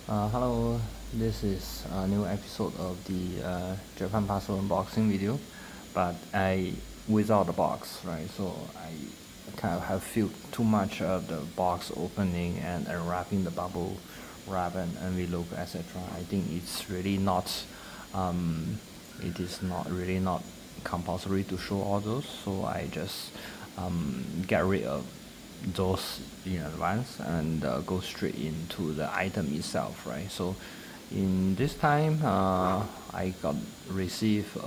Hello, this is a new episode of the Japan Puzzle unboxing video, but without the box, right? So I kind of have feel too much of the box opening and unwrapping the bubble wrap and envelope, etc. I think it is not really not compulsory to show all those, so I just get rid of those in advance and go straight into the item itself, right? So in this time, I got receive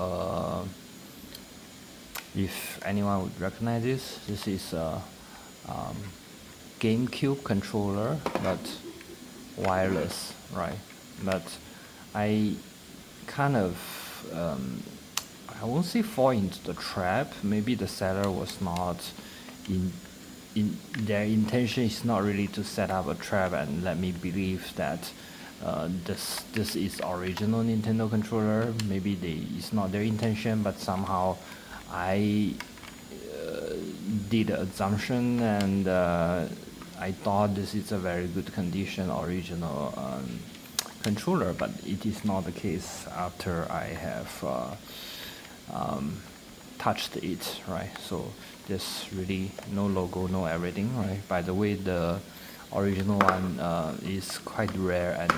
if anyone would recognize this is a um, GameCube controller, but wireless, right? But I kind of I won't say fall into the trap. Maybe the seller was not in their intention is not really to set up a trap and let me believe that this is original Nintendo controller. Maybe it's not their intention, but somehow I did the assumption and I thought this is a very good condition original controller, but it is not the case after I have touched it, right? So there's really no logo, no everything, right? By the way, the original one is quite rare and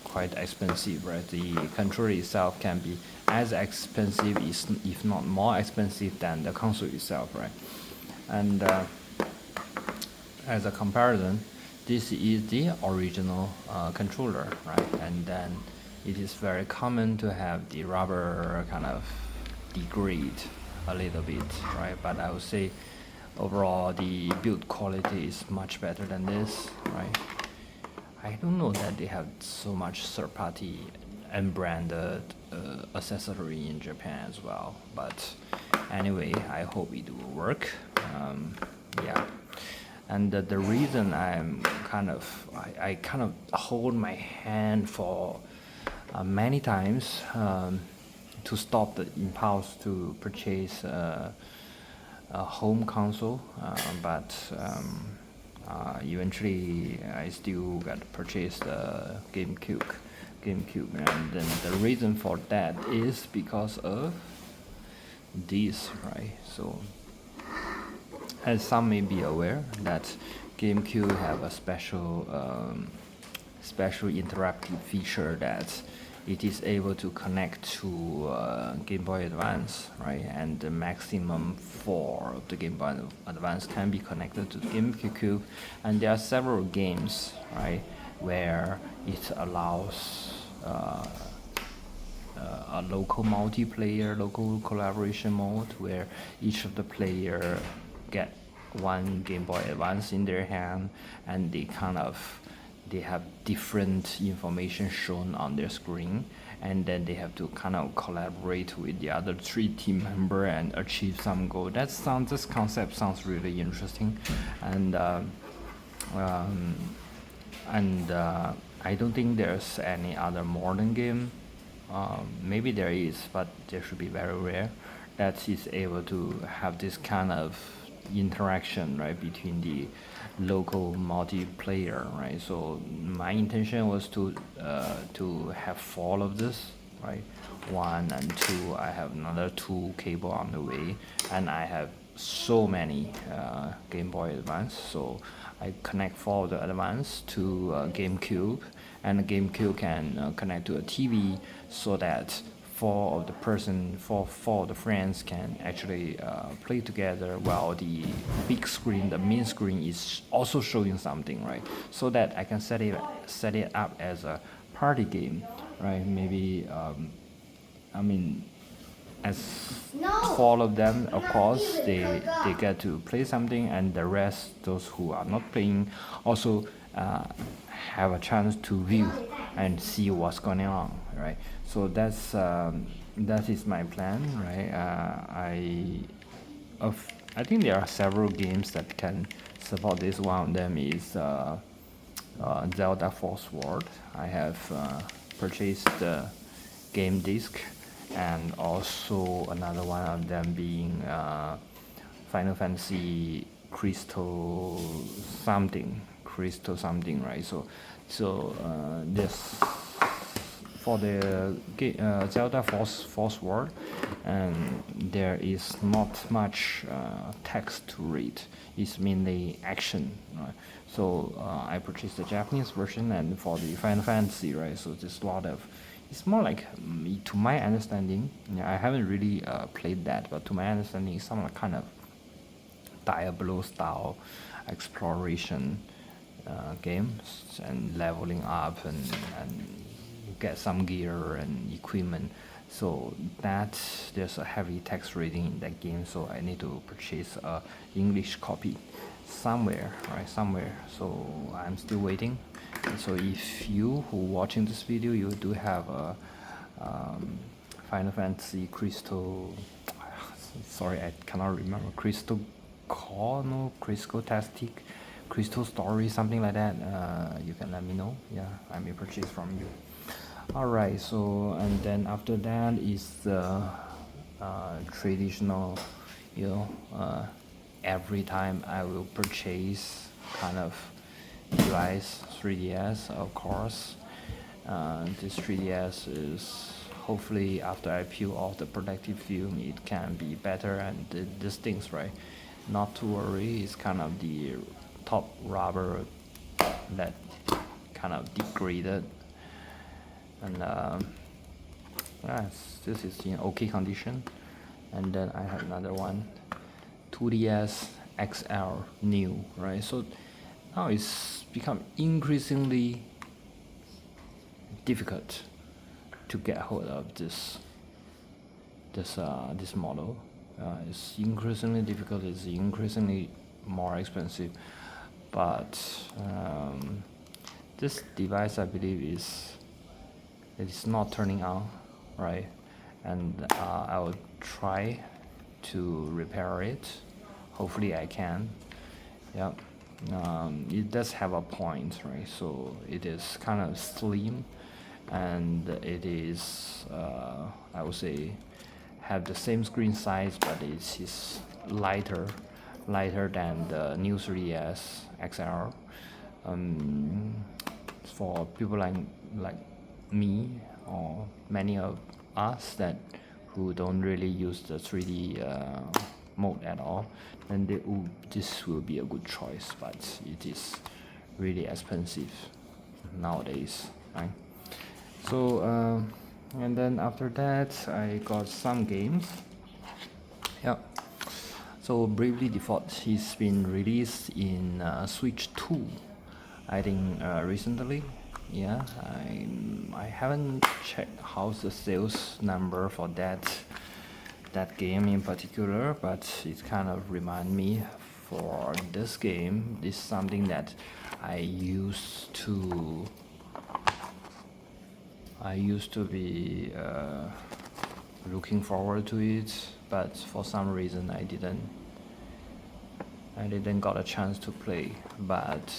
quite expensive, right? The controller itself can be as expensive, if not more expensive than the console itself, right? And as a comparison, this is the original controller, right? And then it is very common to have the rubber kind of degrade a little bit, right? But I would say overall the build quality is much better than this, right? I don't know that they have so much third-party and branded accessory in Japan as well, but anyway, I hope it will work. Yeah. And the reason I kind of hold my hand for many times to stop the impulse to purchase a home console, but eventually I still got to purchase the GameCube, and then the reason for that is because of this, right? So as some may be aware that GameCube have a special interactive feature that it is able to connect to Game Boy Advance, right? And the maximum 4 of the Game Boy Advance can be connected to the GameCube, and there are several games, right, where it allows a local multiplayer, local collaboration mode where each of the player get one Game Boy Advance in their hand, and they have different information shown on their screen, and then they have to kind of collaborate with the other 3 team member and achieve some goal. This concept sounds really interesting, and I don't think there's any other modern game. Maybe there is, but there should be very rare that is able to have this kind of interaction, right, between the local multiplayer, right? So my intention was to have 4 of this, right? 1 and 2. I have another 2 cable on the way, and I have so many Game Boy Advance, so I connect 4 of the Advance to GameCube, and the GameCube can connect to a TV so that 4 of the friends can actually play together, while the big screen, the main screen, is also showing something, right? So that I can set it up as a party game, right? Maybe as 4 of them, of course, they get to play something, and the rest, those who are not playing, also have a chance to view and see what's going on, right? So that is my plan, right? I think there are several games that can support this. One of them is Zelda Force World. I have purchased the game disc, and also another one of them being Final Fantasy Crystal something, right? So So this for the Zelda Force World, and there is not much text to read. It's mainly action, right? So I purchased the Japanese version, and for the Final Fantasy, right? So there's a lot of, it's more like, to my understanding, yeah, I haven't really played that, but to my understanding, it's some kind of Diablo style exploration games and leveling up and get some gear and equipment. So that there's a heavy text reading in that game, so I need to purchase a English copy somewhere, right? Somewhere. So I'm still waiting. And so if you who watching this video, you do have a Final Fantasy Crystal, sorry, I cannot remember, Crystal Core, no, Crystal Tastic, Crystal Story, something like that, you can let me know. Yeah, I may purchase from you. Alright, so and then after that is the traditional, you know, every time I will purchase kind of device, 3DS, of course. This 3DS is, hopefully after I peel off the protective film, it can be better, and these things, right? Not to worry, it's kind of the top rubber that kind of degraded, and yes, this is in okay condition. And then I have another one, 2DS XL new, right? So now it's become increasingly difficult to get hold of this model. It's increasingly difficult, it's increasingly more expensive, but this device, I believe, is not turning on, right? And I will try to repair it. Hopefully I can. Yep. It does have a point, right? So it is kind of slim, and it is, I would say, have the same screen size, but it's lighter than the new 3DS XL. For people like me, or many of us that who don't really use the 3D mode at all, then this will be a good choice, but it is really expensive nowadays, right? So and then after that I got some games. Yeah. So Bravely Default is been released in Switch 2, I think recently. Yeah, I haven't checked how's the sales number for that game in particular, but it kind of remind me for this game. This is something that I used to be looking forward to it, but for some reason I didn't got a chance to play. But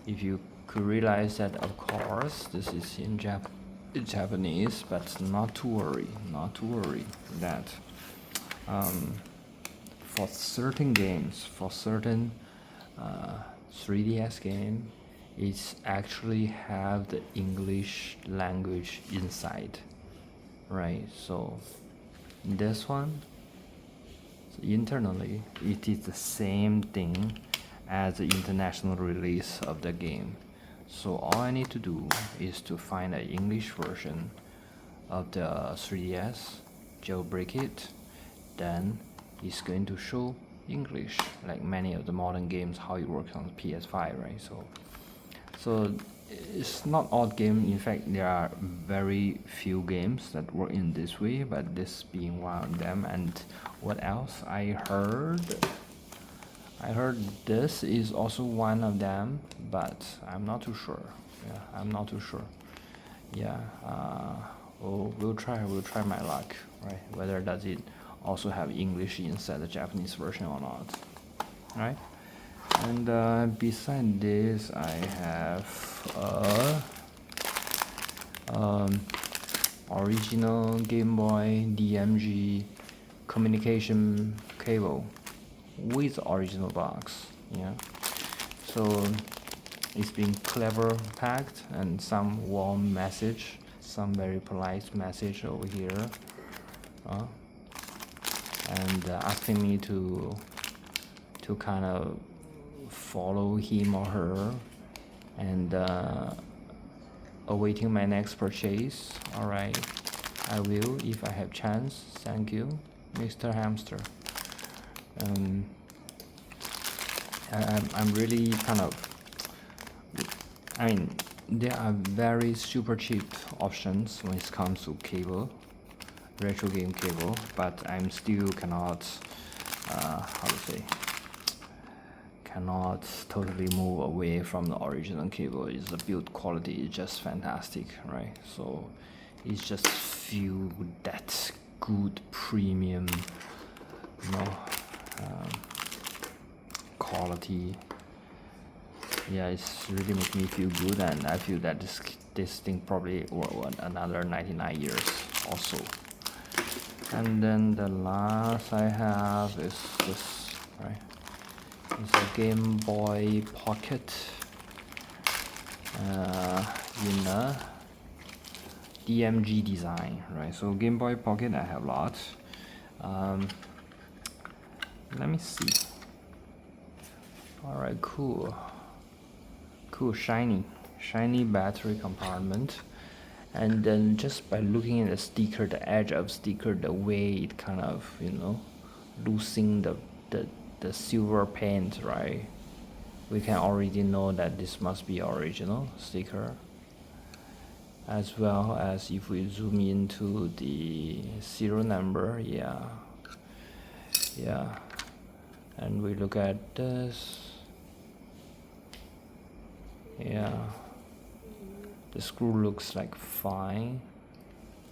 if you could realize that, of course, this is in Japanese, but not to worry that for certain games, for certain 3DS game, it's actually have the English language inside, right? So this one, internally, it is the same thing as the international release of the game. So all I need to do is to find an English version of the 3DS, jailbreak it, then it's going to show English, like many of the modern games, how it works on PS5, right? So it's not all game. In fact, there are very few games that work in this way, but this being one of them. And what else I heard this is also one of them, but I'm not too sure. Yeah, I'm not too sure. Yeah, we'll try my luck, right? Whether does it also have English instead of the Japanese version or not, right? And beside this, I have original Game Boy DMG communication cable with original box. Yeah, so it's been clever packed, and some warm message, some very polite message over here, and asking me to kind of follow him or her, and awaiting my next purchase. All right, I will if I have chance. Thank you, Mr. Hamster. I'm really kind of, I mean, there are very super cheap options when it comes to cable, retro game cable, but I'm still cannot, how to say, cannot totally move away from the original cable. Is the build quality is just fantastic, right? So it's just feel that good premium, you know, quality. Yeah, it's really making me feel good, and I feel that this thing probably will another 99 years also. And then the last I have is this, right? It's a Game Boy Pocket in a DMG design, right? So Game Boy Pocket I have lots. Let me see. All right, cool, shiny battery compartment. And then just by looking at the sticker, the edge of sticker, the way it kind of, you know, losing the silver paint, right? We can already know that this must be original sticker. As well as if we zoom into the serial number, yeah, and we look at this, yeah, the screw looks like fine,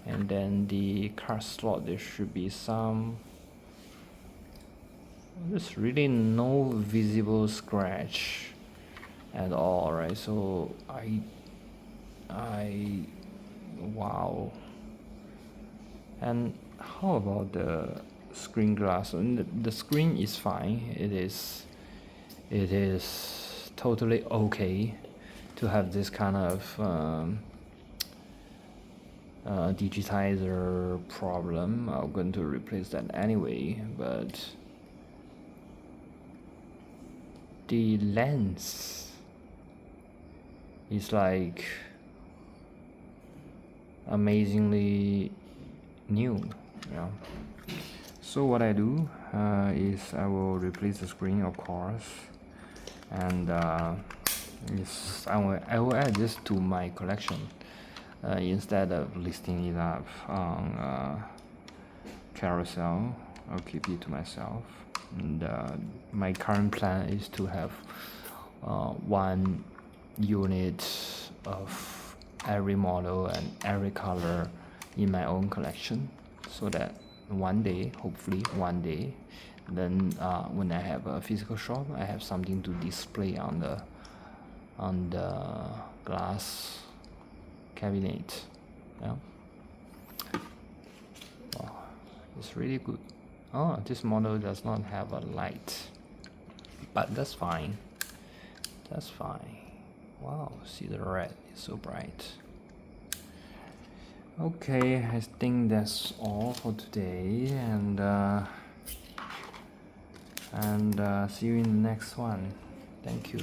and then the card slot, there should be some, there's really no visible scratch at all, right? So I wow. And how about the screen glass? And the screen is fine. It is totally okay to have this kind of digitizer problem. I'm going to replace that anyway, but the lens is like amazingly new, you know. So what I do is I will replace the screen, of course, and I will add this to my collection instead of listing it up on Carousel. I'll keep it to myself. And my current plan is to have one unit of every model and every color in my own collection, so that one day, hopefully one day, then when I have a physical shop, I have something to display on the glass cabinet. Yeah. Wow, it's really good. Oh, this model does not have a light, but that's fine. That's fine. Wow, see the red is so bright. Okay, I think that's all for today, and see you in the next one. Thank you.